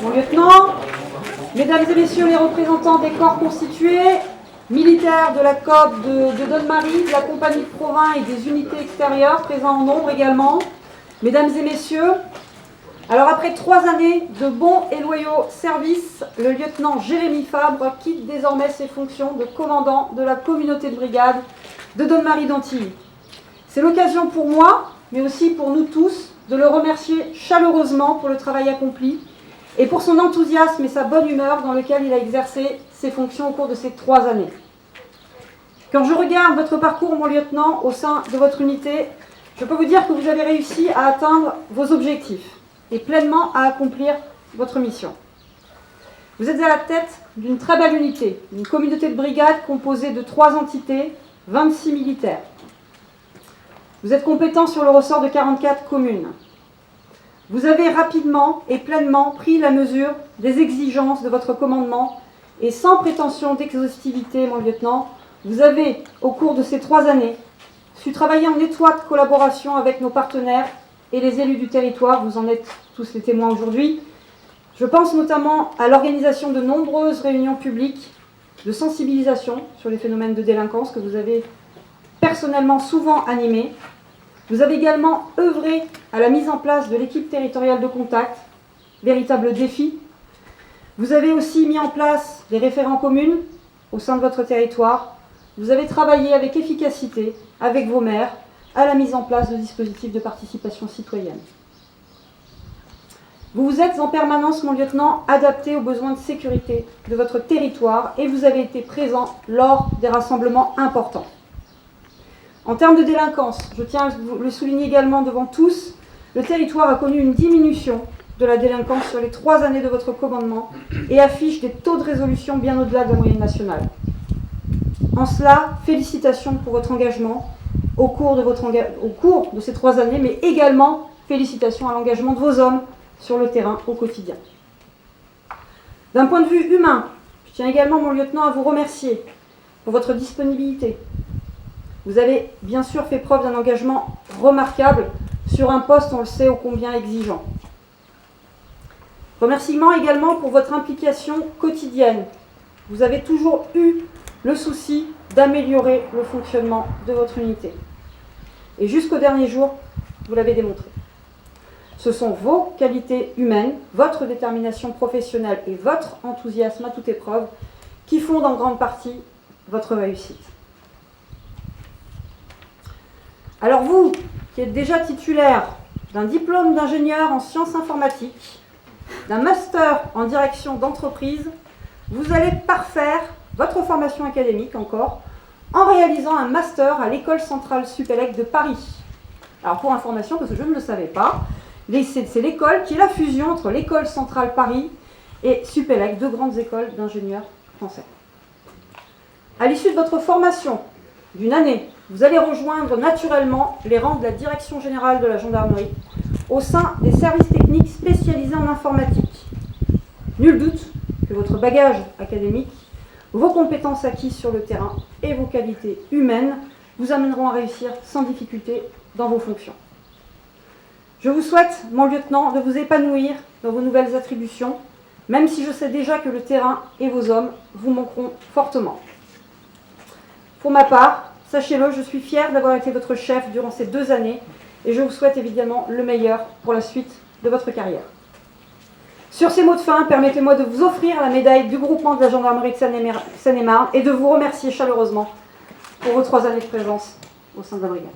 Mon lieutenant, mesdames et messieurs les représentants des corps constitués, militaires de la COP de Donne-Marie, de la compagnie de Provins et des unités extérieures présents en nombre également, mesdames et messieurs, alors après 3 années de bons et loyaux services, le lieutenant Jérémy Fabre quitte désormais ses fonctions de commandant de la communauté de brigade de Donne-Marie d'Antilly. C'est l'occasion pour moi, mais aussi pour nous tous, de le remercier chaleureusement pour le travail accompli et pour son enthousiasme et sa bonne humeur dans lequel il a exercé ses fonctions au cours de ces 3 années. Quand je regarde votre parcours, mon lieutenant, au sein de votre unité, je peux vous dire que vous avez réussi à atteindre vos objectifs et pleinement à accomplir votre mission. Vous êtes à la tête d'une très belle unité, une communauté de brigade composée de 3 entités, 26 militaires. Vous êtes compétent sur le ressort de 44 communes. Vous avez rapidement et pleinement pris la mesure des exigences de votre commandement et sans prétention d'exhaustivité, mon lieutenant, vous avez, au cours de ces 3 années, su travailler en étroite collaboration avec nos partenaires et les élus du territoire. Vous en êtes tous les témoins aujourd'hui. Je pense notamment à l'organisation de nombreuses réunions publiques de sensibilisation sur les phénomènes de délinquance que vous avez personnellement souvent animées. Vous avez également œuvré à la mise en place de l'équipe territoriale de contact, véritable défi. Vous avez aussi mis en place des référents communes au sein de votre territoire. Vous avez travaillé avec efficacité avec vos maires à la mise en place de dispositifs de participation citoyenne. Vous vous êtes en permanence, mon lieutenant, adapté aux besoins de sécurité de votre territoire et vous avez été présent lors des rassemblements importants. En termes de délinquance, je tiens à le souligner également devant tous, le territoire a connu une diminution de la délinquance sur les 3 années de votre commandement et affiche des taux de résolution bien au-delà de la moyenne nationale. En cela, félicitations pour votre engagement au cours de ces 3 années, mais également félicitations à l'engagement de vos hommes sur le terrain au quotidien. D'un point de vue humain, je tiens également, mon lieutenant, à vous remercier pour votre disponibilité. Vous avez bien sûr fait preuve d'un engagement remarquable sur un poste, on le sait, ô combien exigeant. Remerciements également pour votre implication quotidienne. Vous avez toujours eu le souci d'améliorer le fonctionnement de votre unité. Et jusqu'au dernier jour, vous l'avez démontré. Ce sont vos qualités humaines, votre détermination professionnelle et votre enthousiasme à toute épreuve qui fondent en grande partie votre réussite. Alors vous, qui êtes déjà titulaire d'un diplôme d'ingénieur en sciences informatiques, d'un master en direction d'entreprise, vous allez parfaire votre formation académique encore en réalisant un master à l'École centrale Supélec de Paris. Alors pour information, parce que je ne le savais pas, c'est l'école qui est la fusion entre l'École centrale Paris et Supélec, 2 grandes écoles d'ingénieurs français. À l'issue de votre formation d'une année, vous allez rejoindre naturellement les rangs de la Direction générale de la gendarmerie au sein des services techniques spécialisés en informatique. Nul doute que votre bagage académique, vos compétences acquises sur le terrain et vos qualités humaines vous amèneront à réussir sans difficulté dans vos fonctions. Je vous souhaite, mon lieutenant, de vous épanouir dans vos nouvelles attributions, même si je sais déjà que le terrain et vos hommes vous manqueront fortement. Pour ma part, sachez-le, je suis fière d'avoir été votre chef durant ces 2 années et je vous souhaite évidemment le meilleur pour la suite de votre carrière. Sur ces mots de fin, permettez-moi de vous offrir la médaille du groupement de la gendarmerie de Seine-et-Marne et de vous remercier chaleureusement pour vos 3 années de présence au sein de la brigade.